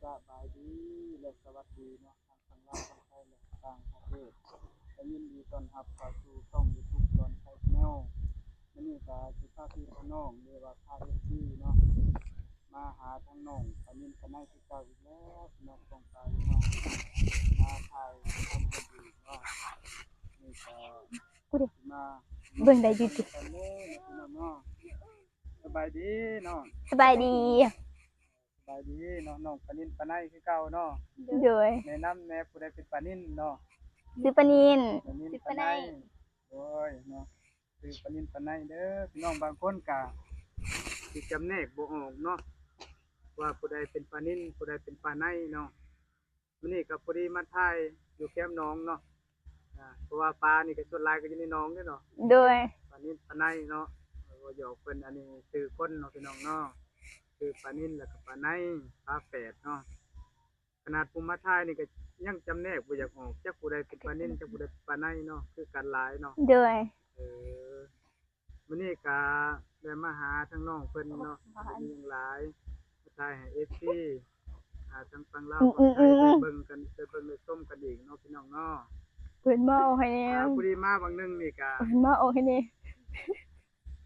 สบายดีและสวัสดีเนาะทางฝั่งลาวฝั่งไทยและต่างประเทศและยินดีต้อนรับเข้าสู่ช่อง YouTube ดอนไทยแนลมื้อนี้ก็สิพาพี่น้องหรือว่าพา FC เนาะมาหาทางน้องปานินปะไนคือเก่าอีกแล้วพี่น้องต้องไปเนาะมาถ่ายคนก็ดีเนาะนี่ก็กูดิมาเบิ่งได้อยู่ติกันเลยพี่น้องเนาะสบายดีเนาะสบายดีสบายดีเนาะน้องปานินปะไนคือเก่าเนาะโดยแนะนำแน่ผู้ใดเป็นปานินเนาะ ซื้อปลานินปานินปานในโอ้ยเนาะคือปานินปานในเด้อพี่น้องบางคนก็สิจำแนกบ่ออกเนาะว่าผู้ใดเป็นปานินผู้ใดเป็นปานในเนาะมื้อนี้ก็พอดีมาถ่ายอยู่แคมป์หนองเนาะเพราะว่าปลานี่ก็ส่วนหลายก็อยู่ในหนองเด้อเนาะโดยปานินปานในเนาะว่าหยอกเพิ่นอันนี้ชื่อคนเนาะพี่น้องเนาะคือปานินแล้วก็ปานในปลาแฝดเนาะขนาดผู้มาถ่ายนี่ก็ยังจำแนกบ่อยากออกจักผู้ใดเป็นปานินจักผู้ใดเป็นปานในเนาะคือกันหลายเนาะ โดยเออมื้อนี้ก็ได้มาหาทางน้องเพิ่นเนาะมีหยังหลายมาถ่ายให้ FC ทางฝั่งลาวฝั่งไทยได้เบิ่งกันได้เบิ่งได้ชมกันอีกเนาะพี่น้องเนาะเพิ่นมาเอาให้แน่พอดีมาบางนึงนี่ก็เพิ่นมาเอาให้แน่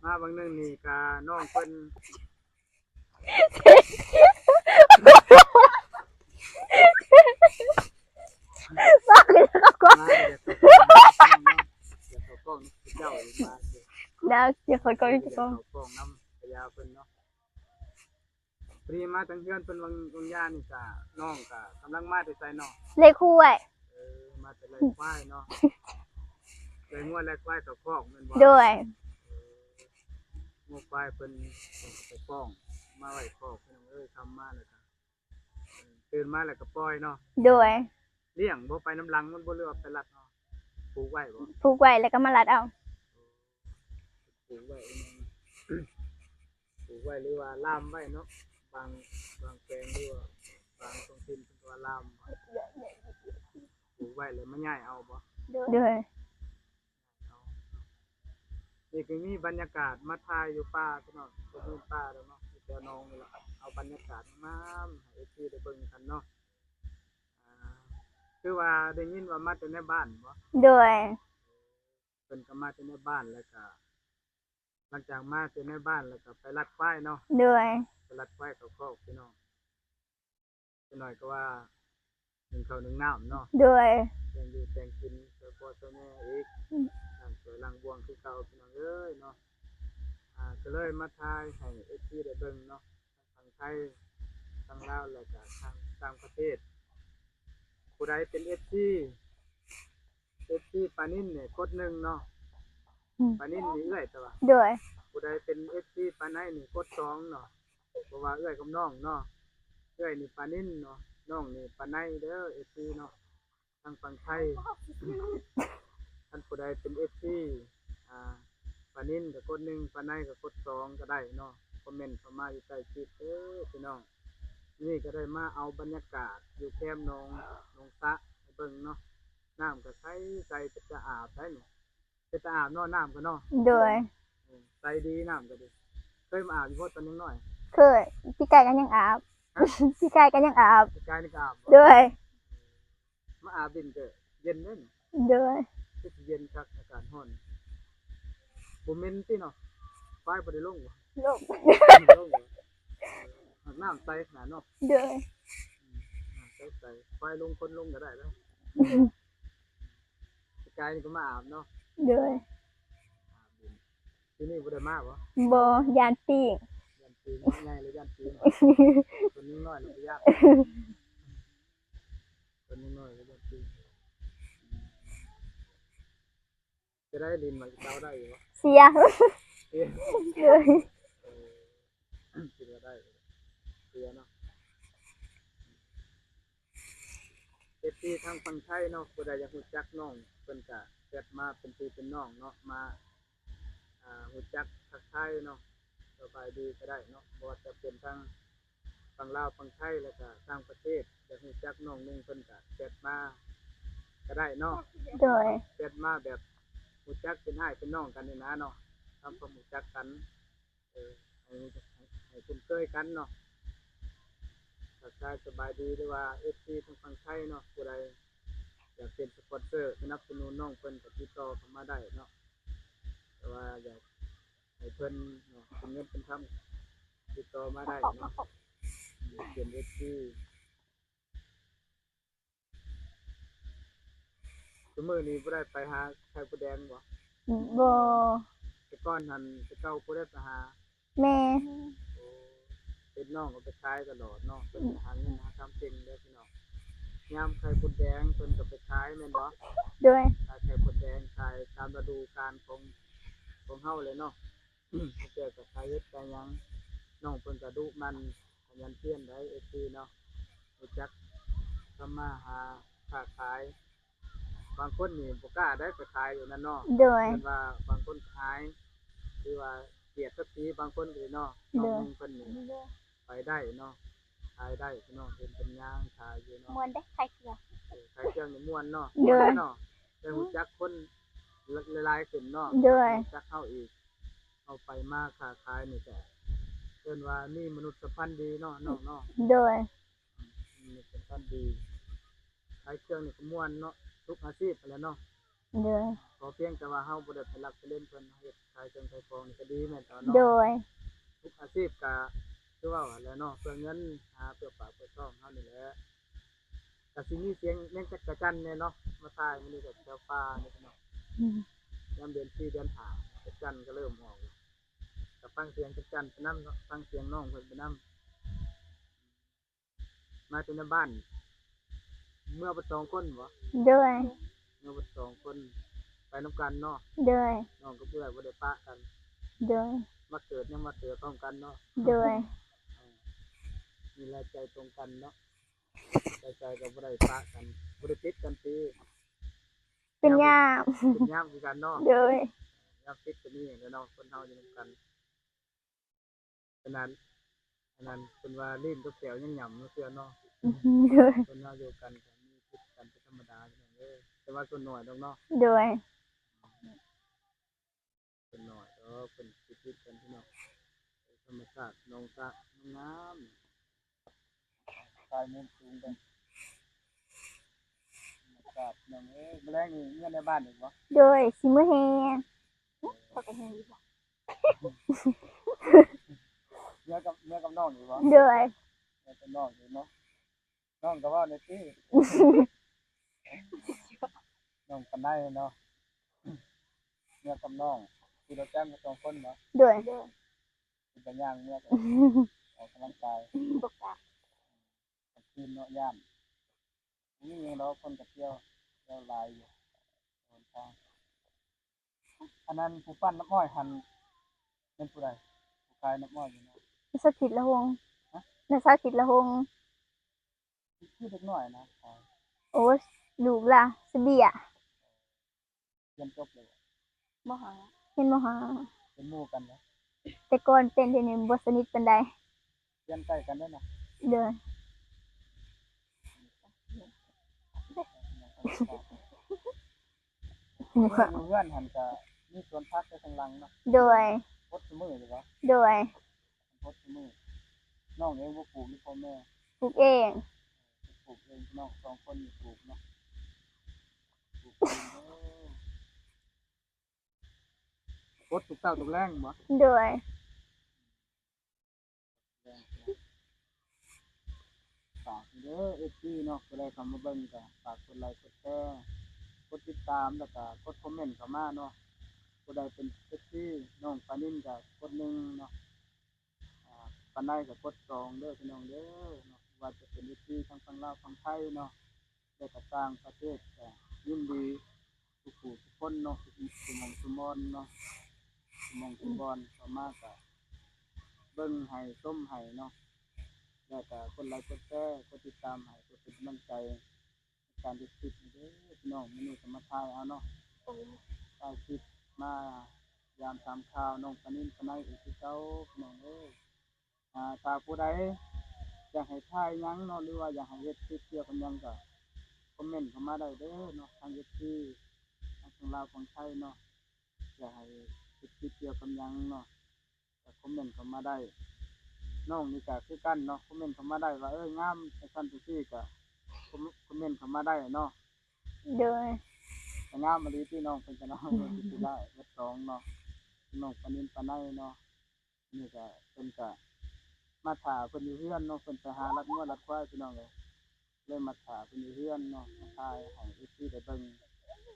มาบางนึงนี่ก็น้องเพิ่นมาคือเขาก็มาอยากเข้ากล้องเจ้าอีกมาสิแล้วเดี๋ยวเขาก็จะก็เข้ากล้องนำพญาเพิ่นเนาะพอดีมาทางเฮือนเพิ่นวังย่านี่ก็น้องก็กำลังมาแต่ไสเนาะเลยคู่ไว้มาแต่ไรควายเนาะเลยงัวแลกควายต่อคอกแม่นบ่โดยงัวควายเพิ่นไปป้องมาไว้คอกเพิ่นทำมาแล้วก็ตื่นมาแล้วก็ปล่อยเนาะโดยเลี้ยงบ่ไปน้ำหลังมันบ่เลือกไปรัดเนาะปลูกไว้บ่ผูกไว้แล้วก็มารัดเอาปลูกไว้ปลูกไว้หรือว่าล่ามไว้เนาะบางแปลงหรือว่าบางท้องถิ่นเพิ่นว่าล่ามไว้ปลูกไว้แล้วมันย้ายเอาบ่โดยนี่ก็มีบรรยากาศมาถ่ายอยู่ป่าพี่น้องก็มีป่าแล้วเนาะแถวหนองนี่ล่ะเอาบรรยากาศมาให้ที่ได้เบิ่งกันเนาะคือว่าได้ยินว่ามาแต่ในบ้านบ่โดยเพิ่นก็มาแต่ในบ้านแล้วก็หลังจากมาแต่ในบ้านแล้วก็ไปลัดควายเนาะโดยไปลัดควายเข้าคอกพี่น้องจักหน่อยก็ว่านึ่งข้าวนึ่งน้ำเนาะโดยแต่งอยู่แต่งกินเพื่อพ่อเจ้าแม่อีกสวยลังบวงคือเก่าพี่น้องเอ้ยเนาะก็เลยมาถ่ายให้ FC ได้เบิ่งเนาะทางไทยทางลาวแล้วก็ทางต่างประเทศผู้ใดเป็น FC ปานินเนี่ยกด1เนาะปานินนี่เอื้อยแต่ว่าโดยผู้ใดเป็น FC ปานในนี่กด2เนาะเพราะว่าเอื้อยกับน้องเนาะเอื้อยนี่ปานินเนาะน้องนี่ปานในเด้อ FC เนาะทางฝั่งไทยท่านผู้ใดเป็น FC ปานินก็กด1ปานในก็กด2ก็ได้เนาะคอมเมนต์เข้ามาอยู่ใต้คลิปเด้อพี่น้องนี่ก็ได้มาเอาบรรยากาศอยู่แคมป์หนองสะให้เบิ่งเนาะน้ำก็ใสเป็นตาอาบได้นี่เป็นตาอาบเนาะน้ำก็เนาะโดยใสดีน้ำก็ดีเคยมาอาบอยู่บ่ตอนยังน้อยเคยพี่ไก่กันยังอาบพี่ไก่กันยังอาบพี่กายนี่ก็อาบบ่โดยมาอาบดินก็เย็นเด้อนี่โดยคือสิเย็นคักอากาศร้อนบ่เหม็นติเนาะควายบ่ได้ลงบ่ลงลงน้ำใสขนาดเนาะโดยน้ำใสควายลงคนลงก็ได้แล้วพี่กายนี่ก็มาอาบเนาะโดยอาบดินที่นี่บ่ได้มาบ่บ่ยานปิ้งยันปีนใหญ่หรือย่านปีนตัวนี้น้อยหรือบ่ยากตัวนี้น้อยหรือย่านปีนจะได้ดินมาเจ้าได้อยู่บ่เสียเสียเลย กินก็ได้เสียเนาะที่ทางฝั่งไทยเนาะผู้ใดอยากรู้จักน้องเพิ่นก็แชทมาเป็นพี่เป็นน้องเนาะมารู้จักทักทายเนาะสบายดีก็ได้เนาะบ่ว่าจะเป็นทางฝั่งลาวฝั่งไทยแล้วก็ต่างประเทศอยากรู้จักน้องนึงเพิ่นก็แชทมาก็ได้เนาะโดยแชทมาแบบรู้จักเป็นอ้ายเป็นน้องกันนี่นะเนาะทำความรู้จักกันให้คุ้นเคยกันเนาะทักท ายสบายดีหรือว่า FC ทางฝั่งไทยเนาะผู้ใดอยากเป็นสปอนเซอร์สนับสนุนน้องเพิ่นก็ติดต่อเข้ามาได้เนาะแต่ว่าอยากให้เพิ่นเนาะเป็นเงินเป็นคำติดต่อมาได้เนาะเป็น FC ซุมื้อนี้บ่ได้ไปหาไข่มดแดงบ่ บ่ แต่ก่อนนั้นแต่เก่าบ่ได้ไปหา แม่ โอ้เป็นน้องก็ไปขายตลอดเนาะเพิ่นก็หาเงินหาคำเก่งเด้อพี่น้องยามไข่มดแดงเพิ่นก็ไปขายแม่นบ่ ด้วย ขายไข่มดแดงขายตามฤดูกาลของเฮาเลยเนาะ เจอกับขายเฮ็ดขายหยังน้องเพิ่นก็ดุมันขยันเพียรได้ FC เนาะรู้จักทำมาหาค้าขายบางคนนี่บ่กล้าได้ไปขายอยู่นั่นเนาะ ด้วย เพิ่นว่าบางคนขายคือว่าเกลียดสักทีบางคนก็เนาะน้องนุ่งเพิ่นนี่ไปได้เนาะขายได้พี่น้องเป็นย่างขายอยู่เนาะ มวนได้ใครเกลือ ขายเครื่องนี่ม่วนเนาะ เด้อ เนาะได้รู้จักคนหลายๆขึ้นเนาะ ด้วย รู้จักเฮาอีกเอาไปมาค้าขายนี่ก็เพิ่นว่ามีมนุษยสัมพันธ์ดีเนาะน้องเนาะ ด้วย มนุษยสัมพันธ์ดีขายเครื่องนี่ก็ม่วนเนาะทุกอาชีพนั่นแหละเนาะ ด้วย ขอเพียงแต่ว่าเฮาบ่ได้ไปรักไปเล่นเพิ่นเฮ็ดขายเครื่องขายของนี่ก็ดีแม่นตอน โด เนาะ ย ทุกอาชีพก็คือว่าหั่นแหละเนาะเพื่อเงินหาเพื่อปากเพื่อท้องเฮานี่แหละก็สิมีเสียงแม่งจักระจั่นแน่เนาะมาทายมื้อนี้ก็แถวป่านี่เนาะยามเดือน4เดือน5จักจั่นก็เริ่มออกแล้วก็ฟังเสียงจักจั่นไปนำเนาะฟังเสียงน้องเพิ่นไปนำมาแต่ในบ้านเมื่อบ่2คนบ่ ด้วย เมื่อบ่2คนไปนํกันเนาะ ด้วย น้องกับเอื้อยบ่ได้ปะกัน ด้วย มาเกิดยังมาเกิดพร้อมกันเนาะ ด้วย มีแลใจตรงกันเนาะใจก็บ่ได้ปะกันบ่ได้ติดกันติ เป็นยาม เป็นยามคือกันเนาะ ด้วย ยามติดก็มีแหละเนาะคนเฮาอยู่นำกันฉะนั้นเพิ่นว่าลิ้นกับแก้วยังหย่ำเนาะเทื่อเนาะ ด้วย คนเฮาอยู่กันก็มีติดกันเป็นธรรมดาพี่น้องเอ้ยแต่ว่าส่วนน้อยดอกเนาะ ด้วย ส่วนน้อยเพิ่นสิติดกันพี่น้องธรรมชาติน้องสะงามกายมุมสูงกันธรรมชาติน้องเอ้ยแมลงนี่เงื่อนในบ้านอีกบ่ ด้วยสิมือแฮเขาก็แฮอยู่บ่ เมื่อกับน้องอยู่บ่ ด้วย เมื่อกับน้องอยู่เนาะน้องก็ว่าในที่ น้องกันได้เนาะเมื่อกับน้องที่เราแจ้งกัน2คนเนาะ ด้วย เป็นกันย่างเมื่อกันออกกำลังกาย บ่กล้า คืนเนาะย่านนี่ยังเราคนกับเที่ยวหลายอยู่โดนทางอันนั้นผู้ปั้นน้ำอ้อยหันเป็นผู้ใดผู้ขายน้ำอ้อยอยู่เนาะ สถิตละวงน่ะสถิตละวง คือเด็กน้อยนะขาย โอ้ลูกล่ะสเบีย เรียนจบเลย บ่หาเห็นบ่หา เป็นหมู่กันนะ แต่ก่อนเป็นที่นี่บ่สนิทปานใด เรียนใกล้กันได้นะ เด้อ อยู่เพื่อนหันก็มีสวนพักในข้างหลังเนาะ ด้วย พดสมือหรือวะ ด้วย พดสมือน้องเองบ่ปลูกนี่พ่อแม่ ปลูกเอง ปลูกเองน้อง2คนนี่ปลูกเนาะปลูกเองเด้อพดทุกเช้าทุกแรงบ่ ด้วย ฝากเด้อเอฟซีเนาะก็ได้เข้ามาเบิ่งก็ฝากกดไลค์กดแชร์กดติดตามแล้วก็กดคอมเมนต์เข้ามาเนาะผู้ใดเป็นเอฟซีน้องปานินก็กด1เนาะปานใดก็กด2เด้อพี่น้องเด้อเนาะว่าจะเป็นเอฟซีทั้งฝั่งลาวฝั่งไทยเนาะแล้วก็ต่างประเทศก็ยินดีทุกผู้ทุกคนเนาะทุกหม่องทุกมอนเนาะทุกหม่องทุกบอนเข้ามาก็เบิ่งให้ชมให้เนาะ แล้วก็คนไลค์กดแชร์กดติดตามให้กดเป็นกำลังใจในการติดคลิปนี้เด้อพี่น้องมื้อนี้ก็มาถ่ายเอาเนาะถ่ายคลิปมายามตามข่าวน้องปานินปานใดอีกคือเก่าพี่น้องเอ้ยถ้าผู้ใดอยากให้ถ่ายหยังเนาะหรือว่าอยากให้เฮ็ดคลิปเกี่ยวกับหยังก็คอมเมนต์เข้ามาได้เด้อเนาะทาง FC ทางลาวของไทยเนาะอยากให้เฮ็ดคลิปเกี่ยวกับหยังเนาะก็คอมเมนต์เข้ามาได้ น้องนี่ก็คือกันเนาะคอมเมนต์เข้ามาได้ว่าเอ้ยงามจังซั่นจังซี่ก็คอมเมนต์เข้ามาได้เนาะ โดย ก็งามอีหลีที่น้องเพิ่นก็เนาะเพิ่นสิได้เบิดสองเนาะน้องปานินปาไนเนาะนี่ก็เพิ่นก็มาท่าเพิ่นอยู่เฮือนเนาะเพิ่นไปหารัดงัวรัดควายพี่น้องเอ้ยเลยมาท่าเพิ่นอยู่เฮือนเนาะมาถ่ายให้ FC ได้เบิ่ง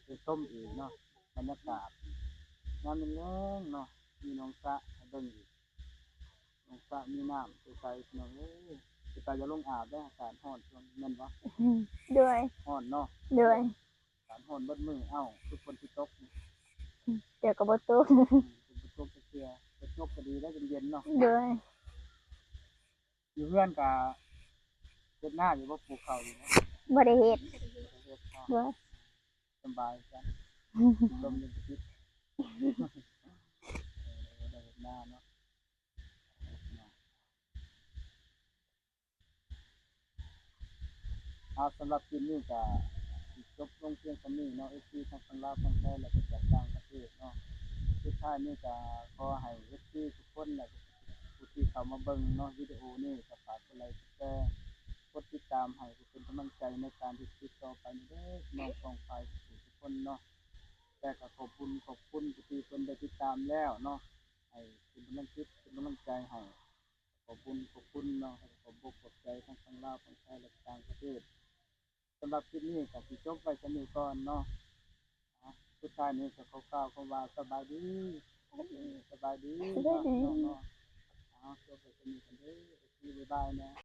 ได้ชมอีกเนาะบรรยากาศยามแลงๆเนาะมีน้องสระให้เบิ่งอีกน้องสระมีน้ำใสๆพี่น้องเอ้ยสิไปจะลงอาบเด้ออากาศร้อนช่วงนี้แม่นบ่ โดย ร้อนเนาะ โดย อากาศร้อนเบิดมื้อเอ้าคือฝนสิตกนี่ เดี๋ยวก็บ่ตก ฝนสิตกจักเทื่อฝนตกก็ดีแล้วเย็นๆเนาะ โดย อยู่เฮือนก็เฮ็ดนาอยู่บ่ปลูกข้าวอยู่เนาะ บ่ได้เฮ็ด เฮ็ดเนาะ โดย สำบายจ้ะลมเย็นติดได้เฮ็ดนาเนาะสำหรับคลิปนี้ก็สิจบลงเพียงเท่านี้เนาะ FC ทั้งฝั่งลาวฝั่งไทยแล้วก็จากต่างประเทศเนาะสุดท้ายนี้ก็ขอให้ FC ทุกคนและผู้ที่เข้ามาเบิ่งเนาะวิดีโอนี้ก็ฝากกดไลค์กดแชร์กดติดตามให้เป็นกำลังใจในการที่ติดต่อไปเด้อน้องของฝ่ายทุกคนเนาะแต่ก็ขอบคุณผู้ที่เพิ่นได้ติดตามแล้วเนาะให้เป็นกำลังจิตเป็นกำลังใจให้ขอบคุณเนาะขอบอกขอบใจทั้งฝั่งลาวฝั่งไทยและต่างประเทศสำหรับคลิปนี้ก็สิจบไว้เท่านี้ก่อนเนาะสุดท้ายนี้ก็ขอกล่าวคำว่าสบายดีสบายดีเนาะเนาะจบไว้เท่านี้กันเด้อบ๊ายบายนะ